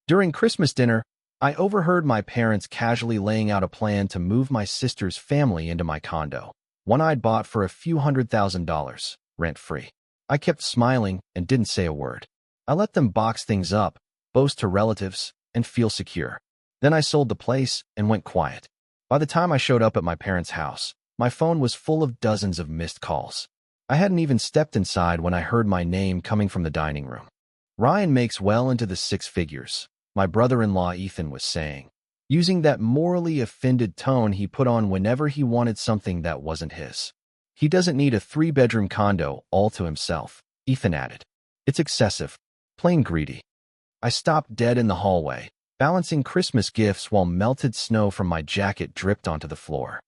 During Christmas dinner, I overheard my parents casually laying out a plan to move my sister's family into my condo, one I'd bought for a few $100,000, rent-free. I kept smiling and didn't say a word. I let them box things up, boast to relatives, and feel secure. Then I sold the place and went quiet. By the time I showed up at my parents' house, my phone was full of dozens of missed calls. I hadn't even stepped inside when I heard my name coming from the dining room. "Ryan makes well into the six figures," my brother-in-law Ethan was saying, using that morally offended tone he put on whenever he wanted something that wasn't his. "He doesn't need a 3-bedroom condo all to himself," Ethan added. "It's excessive. Plain greedy." I stopped dead in the hallway, balancing Christmas gifts while melted snow from my jacket dripped onto the floor.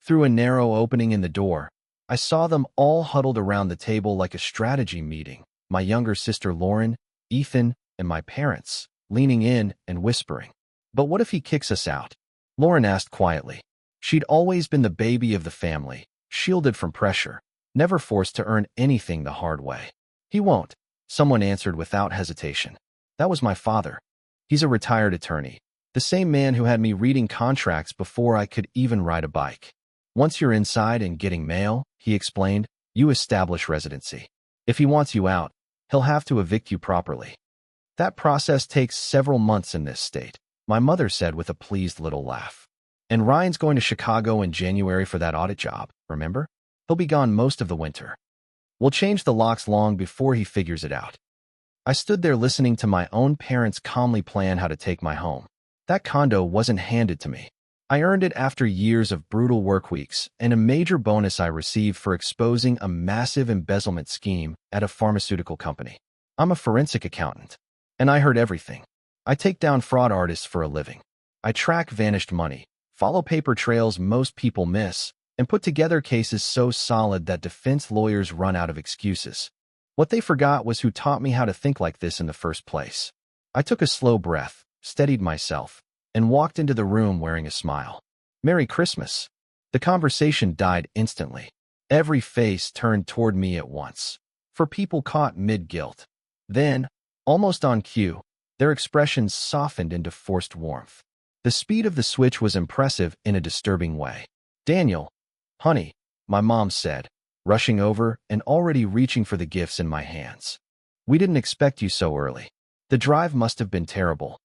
Through a narrow opening in the door, I saw them all huddled around the table like a strategy meeting, my younger sister Lauren, Ethan, and my parents, leaning in and whispering. "But what if he kicks us out?" Lauren asked quietly. She'd always been the baby of the family, shielded from pressure, never forced to earn anything the hard way. "He won't," someone answered without hesitation. "That was my father. He's a retired attorney, the same man who had me reading contracts before I could even ride a bike. Once you're inside and getting mail," he explained, "you establish residency. If he wants you out, he'll have to evict you properly. That process takes several months in this state," my mother said with a pleased little laugh. "And Ryan's going to Chicago in January for that audit job, remember? He'll be gone most of the winter. We'll change the locks long before he figures it out." I stood there listening to my own parents calmly plan how to take my home. That condo wasn't handed to me. I earned it after years of brutal work weeks and a major bonus I received for exposing a massive embezzlement scheme at a pharmaceutical company. I'm a forensic accountant, and I heard everything. I take down fraud artists for a living. I track vanished money, follow paper trails most people miss, and put together cases so solid that defense lawyers run out of excuses. What they forgot was who taught me how to think like this in the first place. I took a slow breath, steadied myself, and walked into the room wearing a smile. "Merry Christmas." The conversation died instantly. Every face turned toward me at once, for people caught mid-guilt. Then, almost on cue, their expressions softened into forced warmth. The speed of the switch was impressive in a disturbing way. "Daniel, honey," my mom said, rushing over and already reaching for the gifts in my hands. "We didn't expect you so early. The drive must have been terrible."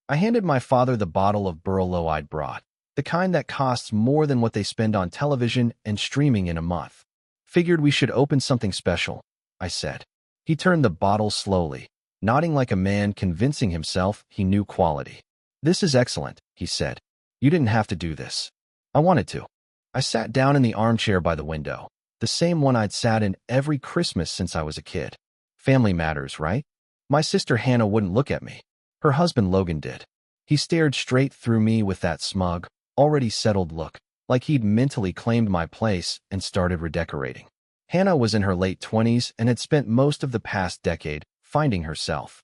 I handed my father the bottle of Burlow I'd brought, the kind that costs more than what they spend on television and streaming in a month. "Figured we should open something special," I said. He turned the bottle slowly, nodding like a man convincing himself he knew quality. "This is excellent," he said. "You didn't have to do this." I wanted to. I sat down in the armchair by the window, the same one I'd sat in every Christmas since I was a kid. Family matters, right? My sister Hannah wouldn't look at me. Her husband Logan did. He stared straight through me with that smug, already settled look, like he'd mentally claimed my place and started redecorating. Hannah was in her late 20s and had spent most of the past decade finding herself.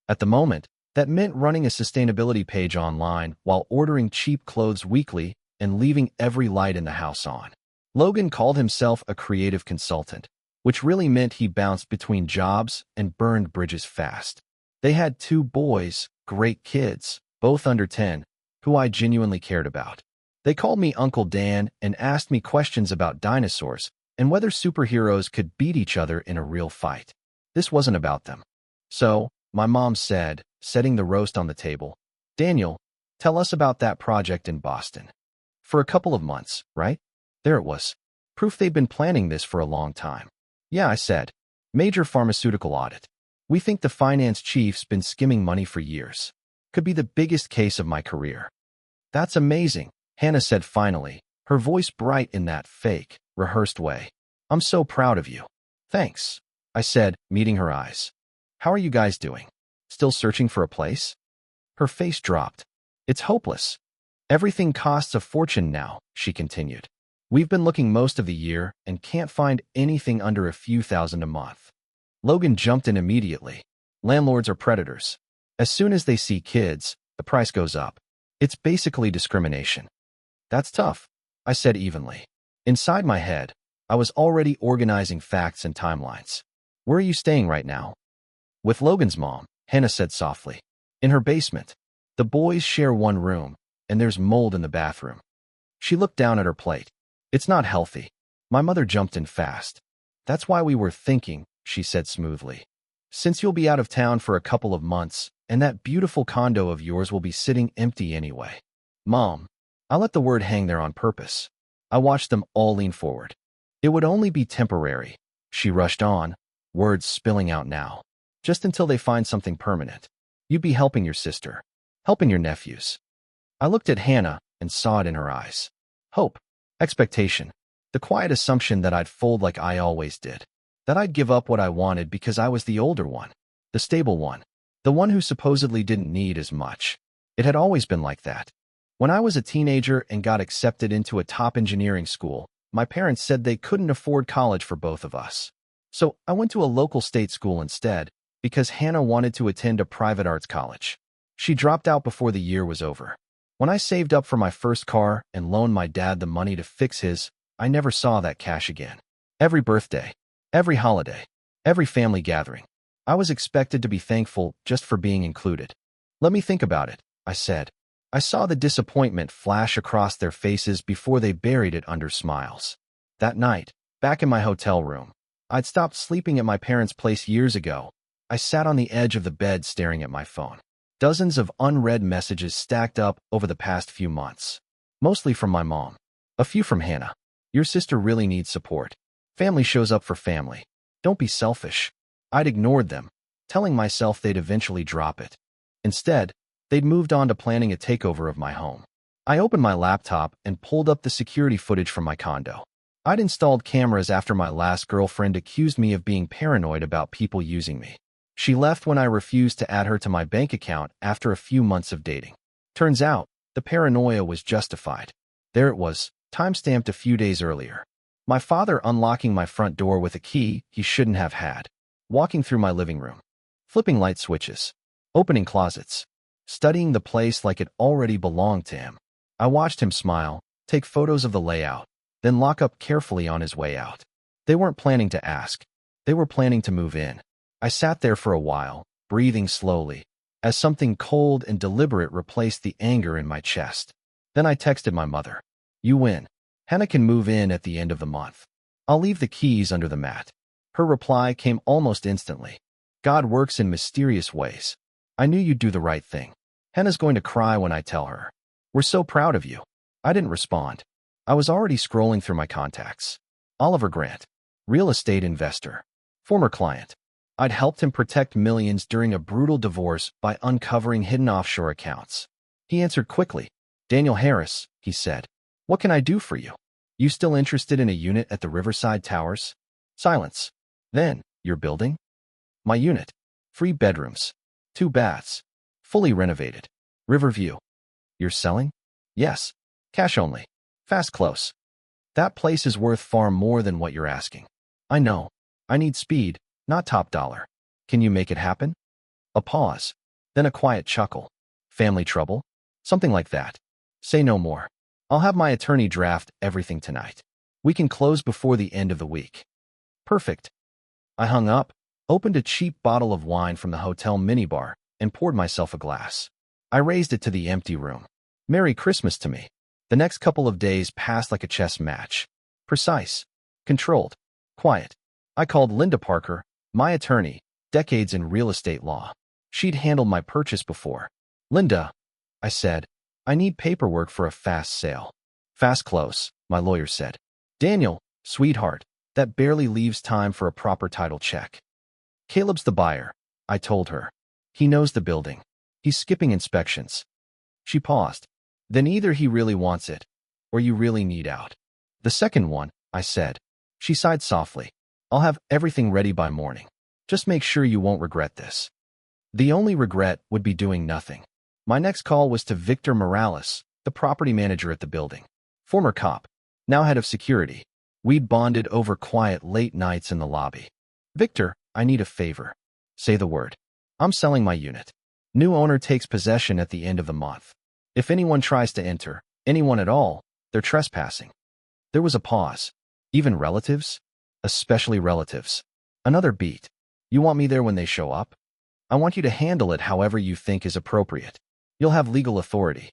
At the moment, that meant running a sustainability page online while ordering cheap clothes weekly and leaving every light in the house on. Logan called himself a creative consultant, which really meant he bounced between jobs and burned bridges fast. They had 2 boys, great kids, both under 10, who I genuinely cared about. They called me Uncle Dan and asked me questions about dinosaurs and whether superheroes could beat each other in a real fight. This wasn't about them. "So," my mom said, setting the roast on the table, "Daniel, tell us about that project in Boston. For a couple of months, right?" There it was. Proof they'd been planning this for a long time. "Yeah," I said. "Major pharmaceutical audit. We think the finance chief's been skimming money for years. Could be the biggest case of my career." "That's amazing," Hannah said finally, her voice bright in that fake, rehearsed way. "I'm so proud of you." "Thanks," I said, meeting her eyes. "How are you guys doing? Still searching for a place?" Her face dropped. "It's hopeless. Everything costs a fortune now," she continued. "We've been looking most of the year and can't find anything under a few thousand a month." Logan jumped in immediately. "Landlords are predators. As soon as they see kids, the price goes up. It's basically discrimination." "That's tough," I said evenly. Inside my head, I was already organizing facts and timelines. "Where are you staying right now?" "With Logan's mom," Hannah said softly. In her basement. The boys share one room, and there's mold in the bathroom. She looked down at her plate. It's not healthy. My mother jumped in fast. That's why we were thinking, she said smoothly. Since you'll be out of town for a couple of months, and that beautiful condo of yours will be sitting empty anyway. Mom. I let the word hang there on purpose. I watched them all lean forward. It would only be temporary, she rushed on, words spilling out now. Just until they find something permanent. You'd be helping your sister. Helping your nephews. I looked at Hannah and saw it in her eyes. Hope. Expectation. The quiet assumption that I'd fold like I always did. That I'd give up what I wanted because I was the older one. The stable one. The one who supposedly didn't need as much. It had always been like that. When I was a teenager and got accepted into a top engineering school, my parents said they couldn't afford college for both of us. So I went to a local state school instead, because Hannah wanted to attend a private arts college. She dropped out before the year was over. When I saved up for my first car and loaned my dad the money to fix his, I never saw that cash again. Every birthday, every holiday, every family gathering, I was expected to be thankful just for being included. Let me think about it, I said. I saw the disappointment flash across their faces before they buried it under smiles. That night, back in my hotel room, I'd stopped sleeping at my parents' place years ago. I sat on the edge of the bed staring at my phone. Dozens of unread messages stacked up over the past few months. Mostly from my mom. A few from Hannah. Your sister really needs support. Family shows up for family. Don't be selfish. I'd ignored them, telling myself they'd eventually drop it. Instead, they'd moved on to planning a takeover of my home. I opened my laptop and pulled up the security footage from my condo. I'd installed cameras after my last girlfriend accused me of being paranoid about people using me. She left when I refused to add her to my bank account after a few months of dating. Turns out, the paranoia was justified. There it was, time-stamped a few days earlier. My father unlocking my front door with a key he shouldn't have had. Walking through my living room. Flipping light switches. Opening closets. Studying the place like it already belonged to him. I watched him smile, take photos of the layout, then lock up carefully on his way out. They weren't planning to ask. They were planning to move in. I sat there for a while, breathing slowly, as something cold and deliberate replaced the anger in my chest. Then I texted my mother. You win. Hannah can move in at the end of the month. I'll leave the keys under the mat. Her reply came almost instantly. God works in mysterious ways. I knew you'd do the right thing. Hannah's going to cry when I tell her. We're so proud of you. I didn't respond. I was already scrolling through my contacts. Oliver Grant. Real estate investor. Former client. I'd helped him protect millions during a brutal divorce by uncovering hidden offshore accounts. He answered quickly. Daniel Harris, he said. What can I do for you? You still interested in a unit at the Riverside Towers? Silence. Then, your building? My unit. 3 bedrooms. 2 baths. Fully renovated. Riverview. You're selling? Yes. Cash only. Fast close. That place is worth far more than what you're asking. I know. I need speed, not top dollar. Can you make it happen? A pause. Then a quiet chuckle. Family trouble? Something like that. Say no more. I'll have my attorney draft everything tonight. We can close before the end of the week. Perfect. I hung up, opened a cheap bottle of wine from the hotel minibar, and poured myself a glass. I raised it to the empty room. Merry Christmas to me. The next couple of days passed like a chess match. Precise. Controlled. Quiet. I called Linda Parker, my attorney, decades in real estate law. She'd handled my purchase before. Linda, I said, I need paperwork for a fast sale. Fast close, my lawyer said. Daniel, sweetheart, that barely leaves time for a proper title check. Caleb's the buyer, I told her. He knows the building. He's skipping inspections. She paused. Then either he really wants it, or you really need out. The second one, I said. She sighed softly. I'll have everything ready by morning. Just make sure you won't regret this. The only regret would be doing nothing. My next call was to Victor Morales, the property manager at the building. Former cop, now head of security. We'd bonded over quiet late nights in the lobby. Victor, I need a favor. Say the word. I'm selling my unit. New owner takes possession at the end of the month. If anyone tries to enter, anyone at all, they're trespassing. There was a pause. Even relatives? Especially relatives. Another beat. You want me there when they show up? I want you to handle it however you think is appropriate. You'll have legal authority.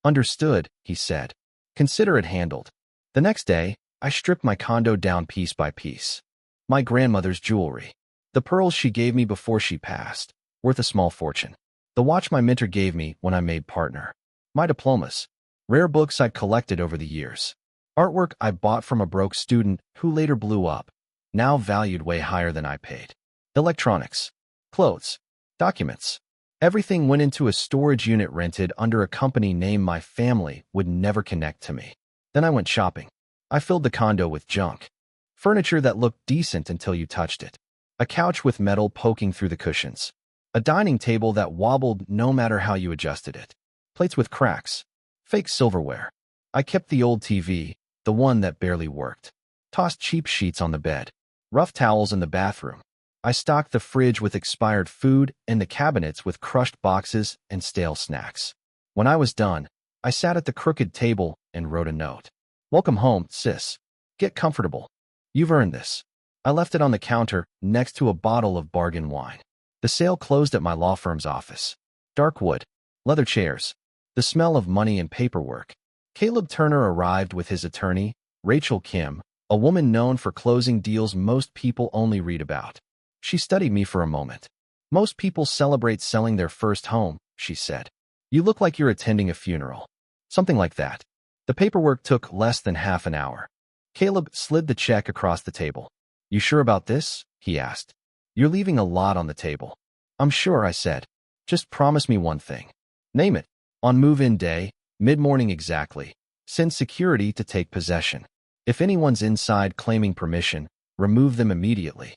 Understood, he said. Consider it handled. The next day, I stripped my condo down piece by piece. My grandmother's jewelry. The pearls she gave me before she passed, worth a small fortune. The watch my mentor gave me when I made partner. My diplomas. Rare books I'd collected over the years. Artwork I bought from a broke student who later blew up, now valued way higher than I paid. Electronics. Clothes. Documents. Everything went into a storage unit rented under a company name my family would never connect to me. Then I went shopping. I filled the condo with junk. Furniture that looked decent until you touched it. A couch with metal poking through the cushions. A dining table that wobbled no matter how you adjusted it. Plates with cracks. Fake silverware. I kept the old TV, the one that barely worked. Tossed cheap sheets on the bed. Rough towels in the bathroom. I stocked the fridge with expired food and the cabinets with crushed boxes and stale snacks. When I was done, I sat at the crooked table and wrote a note. Welcome home, sis. Get comfortable. You've earned this. I left it on the counter next to a bottle of bargain wine. The sale closed at my law firm's office. Dark wood. Leather chairs. The smell of money and paperwork. Caleb Turner arrived with his attorney, Rachel Kim, a woman known for closing deals most people only read about. She studied me for a moment. Most people celebrate selling their first home, she said. You look like you're attending a funeral. Something like that. The paperwork took less than half an hour. Caleb slid the check across the table. You sure about this? He asked. You're leaving a lot on the table. I'm sure, I said. Just promise me one thing. Name it. On move-in day, mid-morning exactly. Send security to take possession. If anyone's inside claiming permission, remove them immediately.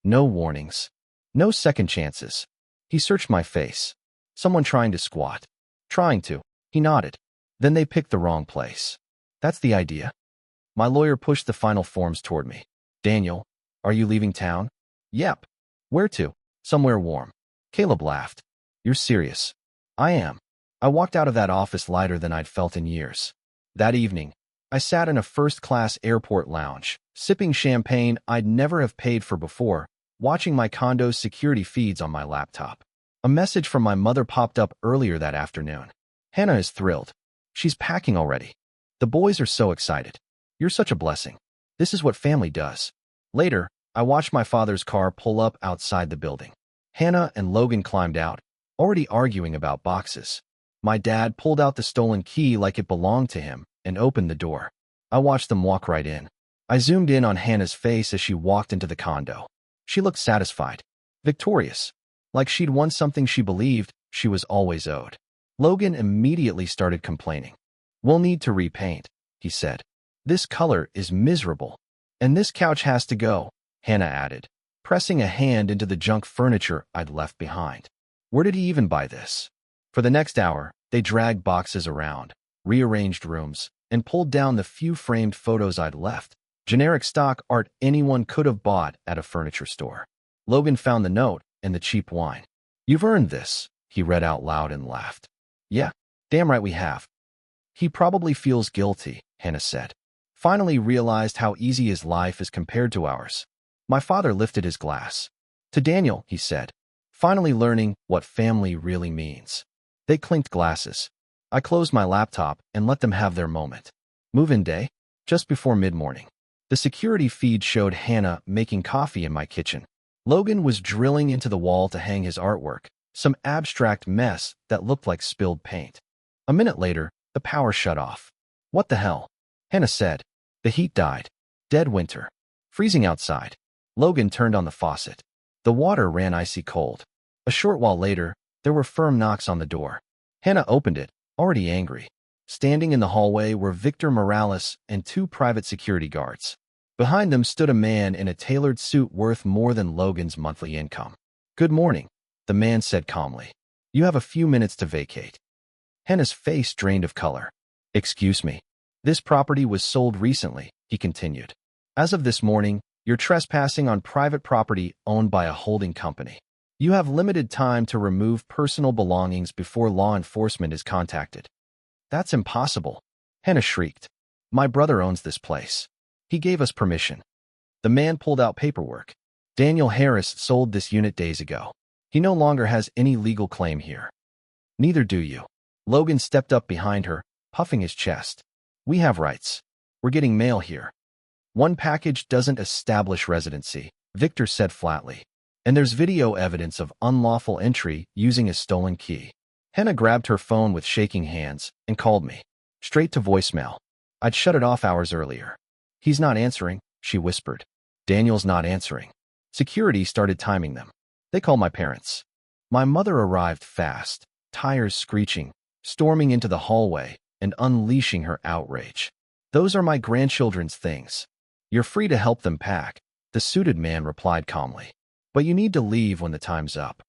No warnings. No second chances. He searched my face. Someone trying to squat. Trying to. He nodded. Then they picked the wrong place. That's the idea. My lawyer pushed the final forms toward me. Daniel, are you leaving town? Yep. Where to? Somewhere warm. Caleb laughed. You're serious. I am. I walked out of that office lighter than I'd felt in years. That evening, I sat in a first-class airport lounge, sipping champagne I'd never have paid for before, watching my condo's security feeds on my laptop. A message from my mother popped up earlier that afternoon. Hannah is thrilled. She's packing already. The boys are so excited. You're such a blessing. This is what family does. Later, I watched my father's car pull up outside the building. Hannah and Logan climbed out, already arguing about boxes. My dad pulled out the stolen key like it belonged to him and opened the door. I watched them walk right in. I zoomed in on Hannah's face as she walked into the condo. She looked satisfied, victorious, like she'd won something she believed she was always owed. Logan immediately started complaining. We'll need to repaint, he said. This color is miserable. And this couch has to go, Hannah added, pressing a hand into the junk furniture I'd left behind. Where did he even buy this? For the next hour, they dragged boxes around, rearranged rooms, and pulled down the few framed photos I'd left. Generic stock art anyone could have bought at a furniture store. Logan found the note and the cheap wine. You've earned this, he read out loud and laughed. Yeah, damn right we have. He probably feels guilty, Hannah said. Finally realized how easy his life is compared to ours. My father lifted his glass. To Daniel, he said, finally learning what family really means. They clinked glasses. I closed my laptop and let them have their moment. Move-in day, just before mid-morning. The security feed showed Hannah making coffee in my kitchen. Logan was drilling into the wall to hang his artwork, some abstract mess that looked like spilled paint. A minute later, the power shut off. What the hell? Hannah said. The heat died. Dead winter. Freezing outside. Logan turned on the faucet. The water ran icy cold. A short while later, there were firm knocks on the door. Hannah opened it, already angry. Standing in the hallway were Victor Morales and two private security guards. Behind them stood a man in a tailored suit worth more than Logan's monthly income. Good morning, the man said calmly. You have a few minutes to vacate. Hannah's face drained of color. Excuse me. This property was sold recently, he continued. As of this morning, you're trespassing on private property owned by a holding company. You have limited time to remove personal belongings before law enforcement is contacted. That's impossible, Hannah shrieked. My brother owns this place. He gave us permission. The man pulled out paperwork. Daniel Harris sold this unit days ago. He no longer has any legal claim here. Neither do you. Logan stepped up behind her, puffing his chest. We have rights. We're getting mail here. One package doesn't establish residency, Victor said flatly. And there's video evidence of unlawful entry using a stolen key. Hannah grabbed her phone with shaking hands and called me. Straight to voicemail. I'd shut it off hours earlier. He's not answering, she whispered. Daniel's not answering. Security started timing them. They called my parents. My mother arrived fast, tires screeching, storming into the hallway and unleashing her outrage. Those are my grandchildren's things. You're free to help them pack, the suited man replied calmly. But you need to leave when the time's up.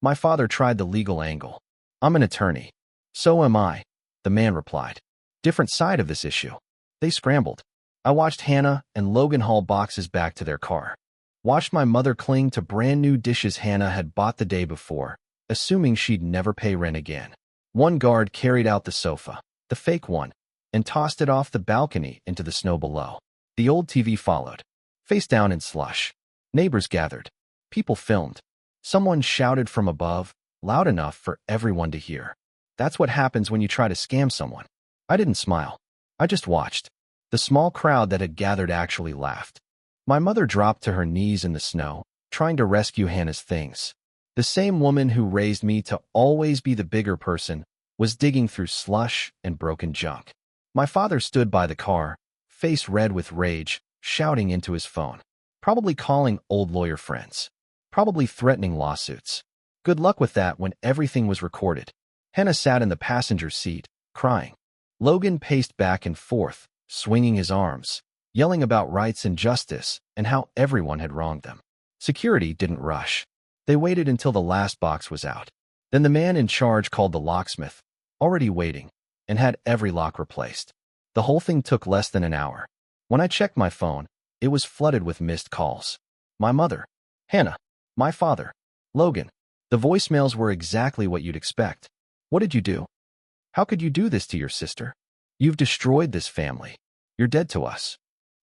My father tried the legal angle. I'm an attorney. So am I, the man replied. Different side of this issue. They scrambled. I watched Hannah and Logan haul boxes back to their car. Watched my mother cling to brand new dishes Hannah had bought the day before, assuming she'd never pay rent again. One guard carried out the sofa, the fake one, and tossed it off the balcony into the snow below. The old TV followed, face down in slush. Neighbors gathered. People filmed. Someone shouted from above, loud enough for everyone to hear. That's what happens when you try to scam someone. I didn't smile. I just watched. The small crowd that had gathered actually laughed. My mother dropped to her knees in the snow, trying to rescue Hannah's things. The same woman who raised me to always be the bigger person was digging through slush and broken junk. My father stood by the car, face red with rage, shouting into his phone. Probably calling old lawyer friends. Probably threatening lawsuits. Good luck with that when everything was recorded. Hannah sat in the passenger seat, crying. Logan paced back and forth, swinging his arms, yelling about rights and justice and how everyone had wronged them. Security didn't rush. They waited until the last box was out. Then the man in charge called the locksmith, already waiting, and had every lock replaced. The whole thing took less than an hour. When I checked my phone, it was flooded with missed calls. My mother, Hannah, my father, Logan. The voicemails were exactly what you'd expect. What did you do? How could you do this to your sister? You've destroyed this family. You're dead to us.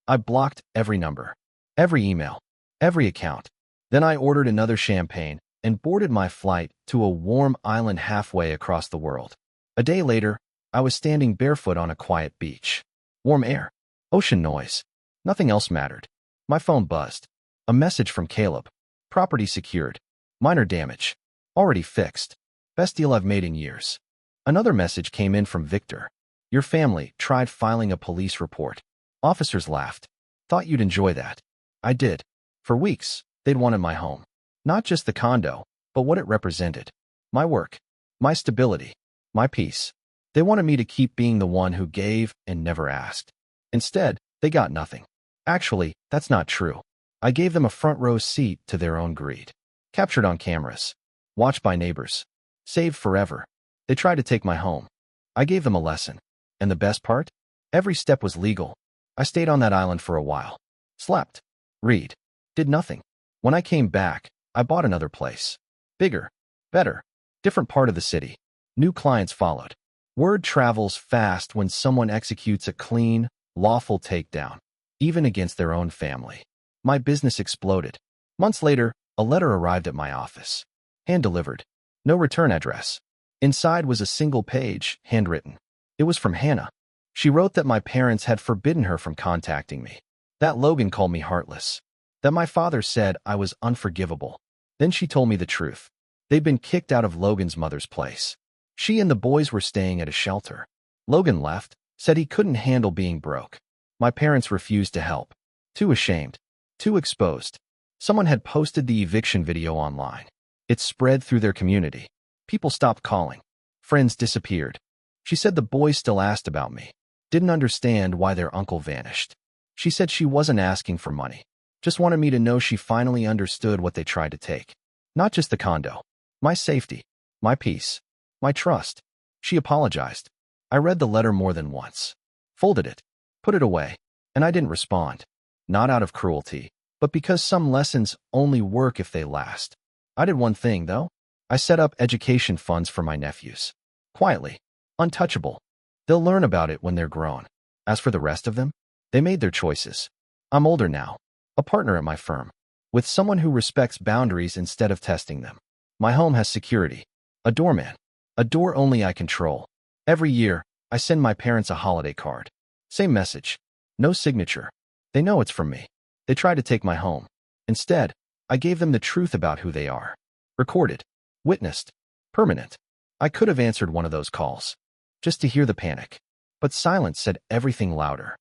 I blocked every number, every email, every account. Then I ordered another champagne and boarded my flight to a warm island halfway across the world. A day later, I was standing barefoot on a quiet beach. Warm air, ocean noise. Nothing else mattered. My phone buzzed. A message from Caleb. Property secured. Minor damage. Already fixed. Best deal I've made in years. Another message came in from Victor. Your family tried filing a police report. Officers laughed. Thought you'd enjoy that. I did. For weeks, they'd wanted my home. Not just the condo, but what it represented. My work. My stability. My peace. They wanted me to keep being the one who gave and never asked. Instead, they got nothing. Actually, that's not true. I gave them a front row seat to their own greed. Captured on cameras. Watched by neighbors. Saved forever. They tried to take my home. I gave them a lesson. And the best part? Every step was legal. I stayed on that island for a while. Slept. Read. Did nothing. When I came back, I bought another place. Bigger. Better. Different part of the city. New clients followed. Word travels fast when someone executes a clean, lawful takedown, even against their own family. My business exploded. Months later, a letter arrived at my office. Hand-delivered. No return address. Inside was a single page, handwritten. It was from Hannah. She wrote that my parents had forbidden her from contacting me. That Logan called me heartless. That my father said I was unforgivable. Then she told me the truth. They'd been kicked out of Logan's mother's place. She and the boys were staying at a shelter. Logan left, said he couldn't handle being broke. My parents refused to help. Too ashamed. Too exposed. Someone had posted the eviction video online. It spread through their community. People stopped calling. Friends disappeared. She said the boys still asked about me. Didn't understand why their uncle vanished. She said she wasn't asking for money. Just wanted me to know she finally understood what they tried to take. Not just the condo. My safety. My peace. My trust. She apologized. I read the letter more than once. Folded it. Put it away. And I didn't respond. Not out of cruelty, but because some lessons only work if they last. I did one thing, though. I set up education funds for my nephews. Quietly. Untouchable. They'll learn about it when they're grown. As for the rest of them, they made their choices. I'm older now. A partner at my firm. With someone who respects boundaries instead of testing them. My home has security. A doorman. A door only I control. Every year, I send my parents a holiday card. Same message. No signature. They know it's from me. They try to take my home. Instead, I gave them the truth about who they are. Recorded. Witnessed. Permanent. I could have answered one of those calls, just to hear the panic. But silence said everything louder.